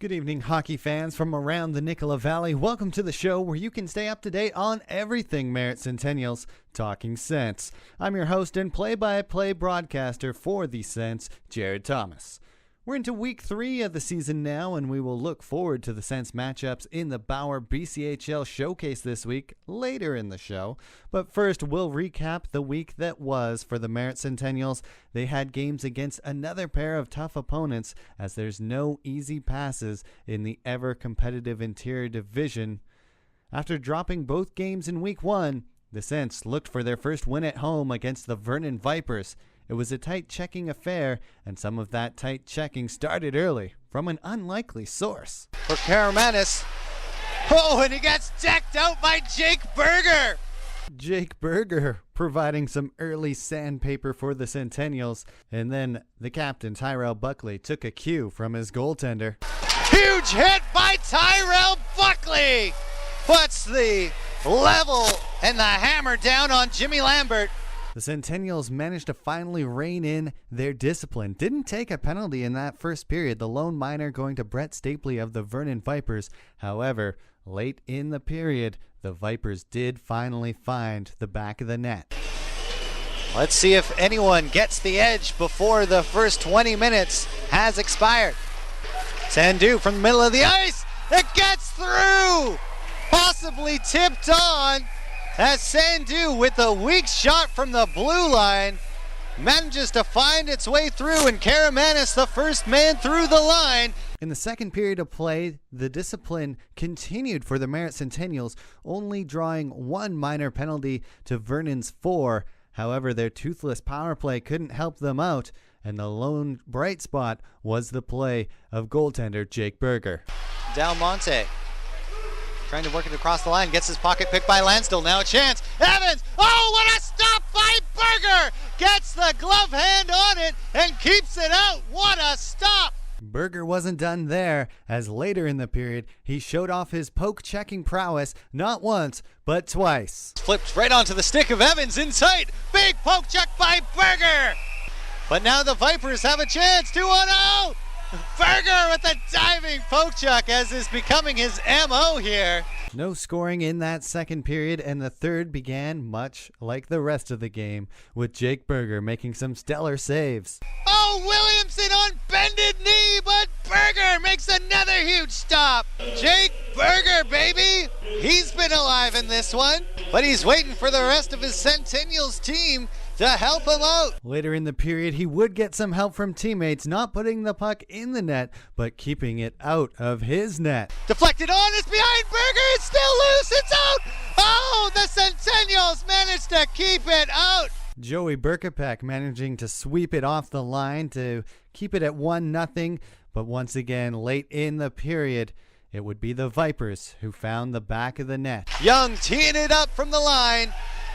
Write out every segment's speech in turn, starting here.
Good evening, hockey fans from around the Nicola Valley. Welcome to the show where you can stay up to date on everything Merritt Centennials, Talking Sense. I'm your host and play-by-play broadcaster for the Sense, Jared Thomas. We're into week 3 of the season now, and we will look forward to the Sense matchups in the Bauer BCHL Showcase this week later in the show. But first, we'll recap the week that was for the Merritt Centennials. They had games against another pair of tough opponents, as there's no easy passes in the ever-competitive interior division. After dropping both games in week 1, the Sense looked for their first win at home against the Vernon Vipers. It was a tight checking affair, and some of that tight checking started early from an unlikely source. For Karamanis. Oh, and he gets decked out by Jake Berger. Jake Berger providing some early sandpaper for the Centennials, and then the captain, Tyrell Buckley, took a cue from his goaltender. Huge hit by Tyrell Buckley. Puts the level and the hammer down on Jimmy Lambert. The Centennials managed to finally rein in their discipline. Didn't take a penalty in that first period, the lone minor going to Brett Stapley of the Vernon Vipers. However, late in the period, the Vipers did finally find the back of the net. Let's see if anyone gets the edge before the first 20 minutes has expired. Sandu from the middle of the ice. It gets through. Possibly tipped on. As Sandu, with a weak shot from the blue line, manages to find its way through, and Karamanis, the first man through the line. In the second period of play, the discipline continued for the Merritt Centennials, only drawing one minor penalty to Vernon's 4. However, their toothless power play couldn't help them out, and the lone bright spot was the play of goaltender Jake Berger. Del Monte. Trying to work it across the line, gets his pocket picked by Lansdale. Now a chance. Evans! Oh, what a stop by Berger! Gets the glove hand on it and keeps it out. What a stop! Berger wasn't done there, as later in the period, he showed off his poke-checking prowess not once, but twice. Flipped right onto the stick of Evans in sight. Big poke check by Berger! But now the Vipers have a chance. 2-1-0! Berger with a diving poke check, as is becoming his MO here. No scoring in that second period, and the third began much like the rest of the game, with Jake Berger making some stellar saves. Oh, Williamson on bended knee, but Berger makes another huge stop. Jake Berger, baby. He's been alive in this one, but he's waiting for the rest of his Centennials team to help him out. Later in the period, he would get some help from teammates, not putting the puck in the net, but keeping it out of his net. Deflected on, it's behind Berger, it's still loose, it's out! Oh, the Centennials managed to keep it out! Joey Berkapek managing to sweep it off the line to keep it at 1-0, but once again, late in the period, it would be the Vipers who found the back of the net. Young teeing it up from the line.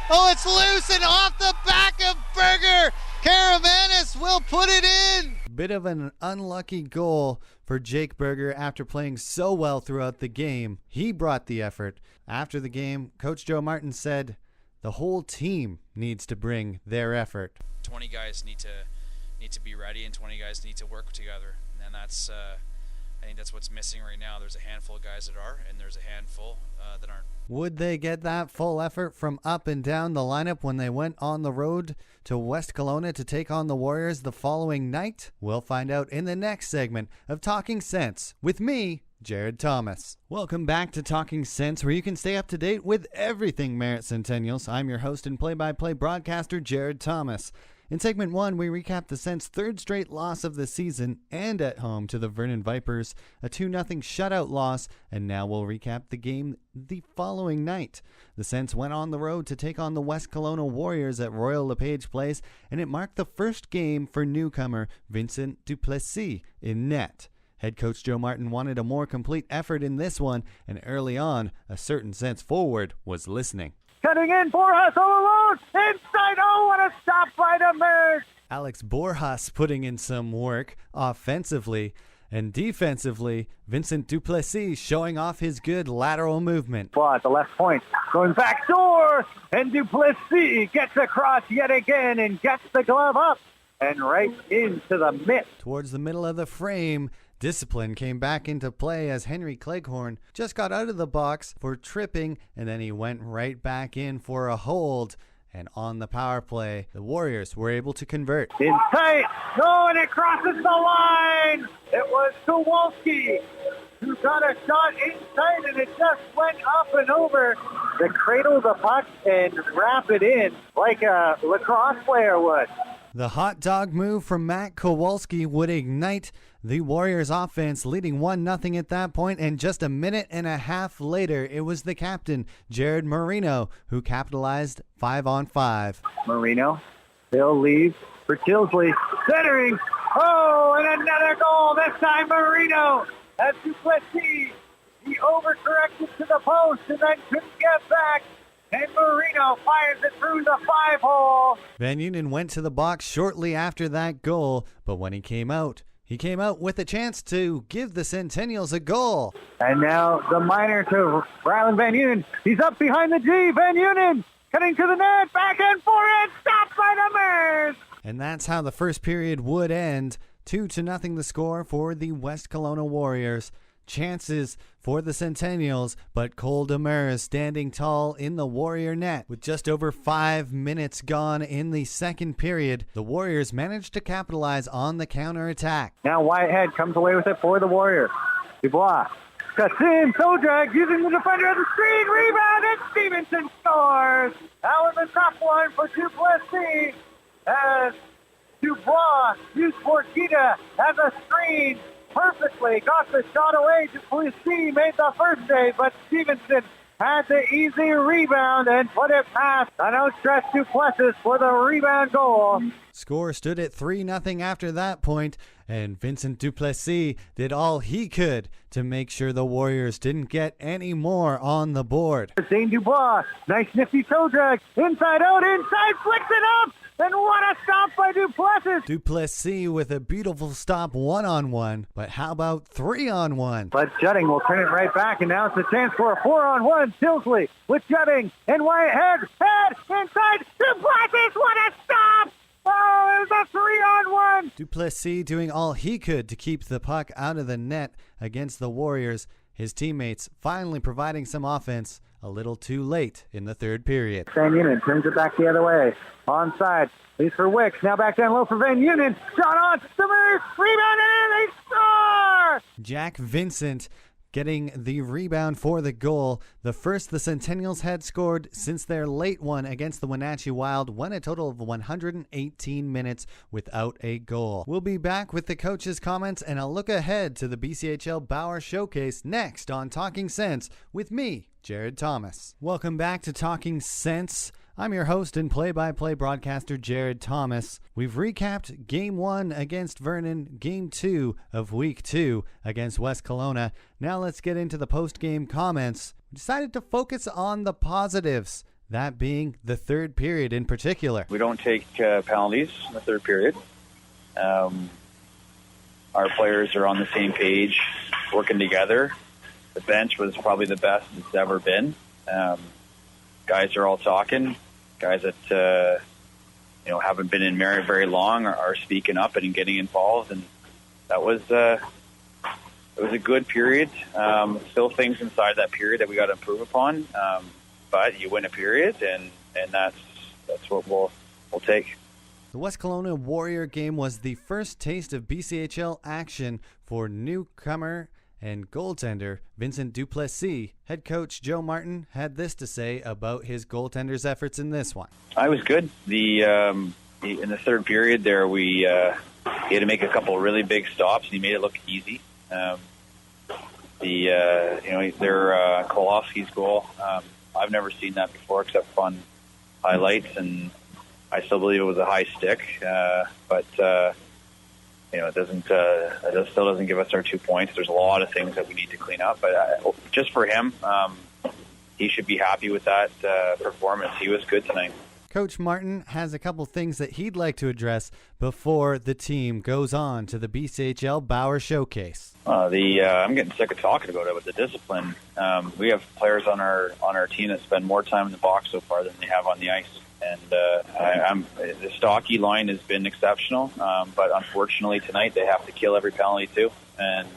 Oh, it's loose and off the back of Berger. Karamanis will put it in. Bit of an unlucky goal for Jake Berger after playing so well throughout the game. He brought the effort. After the game, Coach Joe Martin said the whole team needs to bring their effort. 20 guys need to be ready, and 20 guys need to work together. And that's I think that's what's missing right now. There's a handful of guys that are, and there's a handful that aren't. Would they get that full effort from up and down the lineup when they went on the road to West Kelowna to take on the Warriors the following night? We'll find out in the next segment of Talking Sense with me, Jared Thomas. Welcome back to Talking Sense, where you can stay up to date with everything Merritt Centennials. I'm your host and play-by-play broadcaster, Jared Thomas. In segment 1, we recap the Sens' third straight loss of the season and at home to the Vernon Vipers, a 2-0 shutout loss, and now we'll recap the game the following night. The Sens went on the road to take on the West Kelowna Warriors at Royal LePage Place, and it marked the first game for newcomer Vincent Duplessis in net. Head coach Joe Martin wanted a more complete effort in this one, and early on, a certain Sens forward was listening. Cutting in, Borjas all alone, inside, oh, what a stop by the Merritt! Alex Borjas putting in some work offensively, and defensively, Vincent Duplessis showing off his good lateral movement. Well, at the left point, going back door, and Duplessis gets across yet again and gets the glove up and right into the mitt. Towards the middle of the frame, Discipline came back into play as Henry Cleghorn just got out of the box for tripping, and then he went right back in for a hold. And on the power play, the Warriors were able to convert. In tight. No, and it crosses the line. It was Kowalski who got a shot inside, and it just went up and over the cradle of the puck and wrap it in like a lacrosse player would. The hot dog move from Matt Kowalski would ignite the Warriors offense, leading 1-0 at that point, and just a minute and a half later, it was the captain, Jared Marino, who capitalized 5-on-5. Marino, they'll leave for Tilsley, centering, oh, and another goal, this time Marino, as Duplessis, he overcorrected to the post and then couldn't get back. And Marino fires it through the 5-hole. Van Unen went to the box shortly after that goal, but when he came out with a chance to give the Centennials a goal. And now the minor to Ryland Van Unen. He's up behind the G. Van Unen cutting to the net, back and forward, stopped by the Mers. And that's how the first period would end. 2-0 the score for the West Kelowna Warriors. Chances for the Centennials, but Cole Demers standing tall in the Warrior net. With just over 5 minutes gone in the second period, the Warriors managed to capitalize on the counterattack. Now Whitehead comes away with it for the Warriors. Dubois cuts in, Sojak using the defender of the screen, rebound, and Stevenson scores. That was a tough one for Duplessis as Dubois used Forquita as a screen. Perfectly got the shot away. Duplessis made the first save, but Stevenson had the easy rebound and put it past an outstretched Duplessis for the rebound goal. Score stood at 3-0 after that point, and Vincent Duplessis did all he could to make sure the Warriors didn't get any more on the board. Zane Dubois, nice nifty toe drag, inside out, inside, flicks it up, and what a stop by Duplessis. Duplessis with a beautiful stop 1-on-1, but how about 3-on-1? But Jutting will turn it right back, and now it's a chance for a 4-on-1. Tilsley with Jutting, and Whitehead, head, inside, Duplessis, what a stop! Oh, it was a 3-on-1. Duplessis doing all he could to keep the puck out of the net against the Warriors. His teammates finally providing some offense a little too late in the third period. Van Unen turns it back the other way. Onside. He's for Wicks. Now back down low for Van Unen. Shot on. Demers. Rebound and they score! Jack Vincent getting the rebound for the goal. The first the Centennials had scored since their late one against the Wenatchee Wild, went a total of 118 minutes without a goal. We'll be back with the coach's comments and a look ahead to the BCHL Bauer Showcase next on Talking Sense with me, Jared Thomas. Welcome back to Talking Sense. I'm your host and play-by-play broadcaster, Jared Thomas. We've recapped Game 1 against Vernon, Game 2 of Week 2 against West Kelowna. Now let's get into the post-game comments. We decided to focus on the positives, that being the third period in particular. We don't take penalties in the third period. Our players are on the same page, working together. The bench was probably the best it's ever been. Guys are all talking. Guys that haven't been in Merritt very long are speaking up and getting involved, and that was it was a good period. Still things inside that period that we got to improve upon, but you win a period, and that's what we'll take. The West Kelowna Warrior game was the first taste of BCHL action for newcomer and goaltender Vincent Duplessis. Head coach Joe Martin had this to say about his goaltender's efforts in this one. I was good. In the third period there, he had to make a couple of really big stops, and he made it look easy. Kowalski's goal, I've never seen that before except on highlights, and I still believe it was a high stick, but it still doesn't give us our 2 points. There's a lot of things that we need to clean up, but just for him, he should be happy with that performance. He was good tonight. Coach Martin has a couple things that he'd like to address before the team goes on to the BCHL Bauer Showcase. I'm getting sick of talking about it with the discipline. We have players on our team that spend more time in the box so far than they have on the ice. And the Stocky line has been exceptional, but unfortunately tonight they have to kill every penalty too. and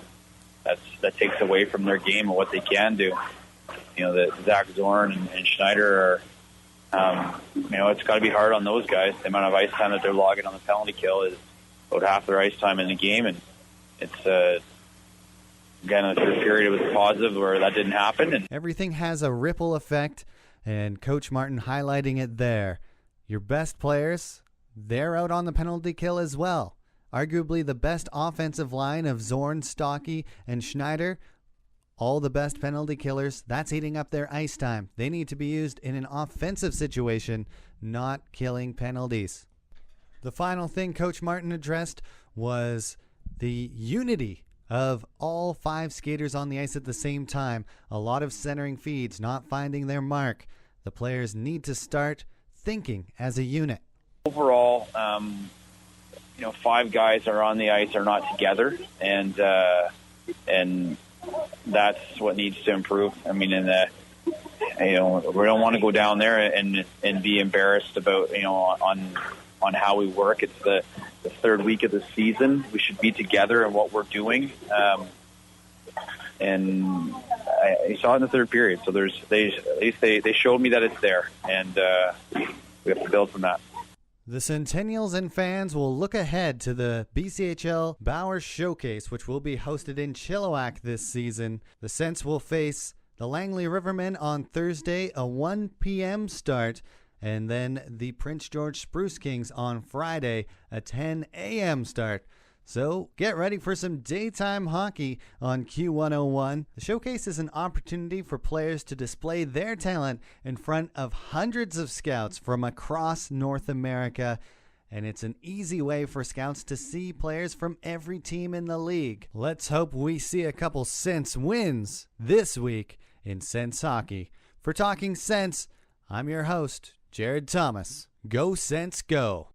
that takes away from their game and what they can do. The Zach Zorn and Schneider are, it's got to be hard on those guys. The amount of ice time that they're logging on the penalty kill is about half their ice time in the game, and it's again, in the third period, it was positive where that didn't happen. And everything has a ripple effect, and Coach Martin highlighting it there. Your best players, they're out on the penalty kill as well. Arguably the best offensive line of Zorn, Stocky, and Schneider, all the best penalty killers, that's eating up their ice time. They need to be used in an offensive situation, not killing penalties. The final thing Coach Martin addressed was the unity of all 5 skaters on the ice at the same time. A lot of centering feeds, not finding their mark. The players need to start thinking as a unit. Overall, 5 guys are on the ice are not together, and that's what needs to improve. I mean, we don't want to go down there and be embarrassed about on how we work. It's the third week of the season. We should be together in what we're doing. And I saw it in the third period. So at least they showed me that it's there, and we have to build from that. The Centennials and fans will look ahead to the BCHL Bauer Showcase, which will be hosted in Chilliwack this season. The Cents will face the Langley Rivermen on Thursday, a 1 p.m. start, and then the Prince George Spruce Kings on Friday, a 10 a.m. start. So get ready for some daytime hockey on Q101. The showcase is an opportunity for players to display their talent in front of hundreds of scouts from across North America. And it's an easy way for scouts to see players from every team in the league. Let's hope we see a couple Cents wins this week in Cents hockey. For Talking Cents, I'm your host, Jared Thomas. Go Cents, go!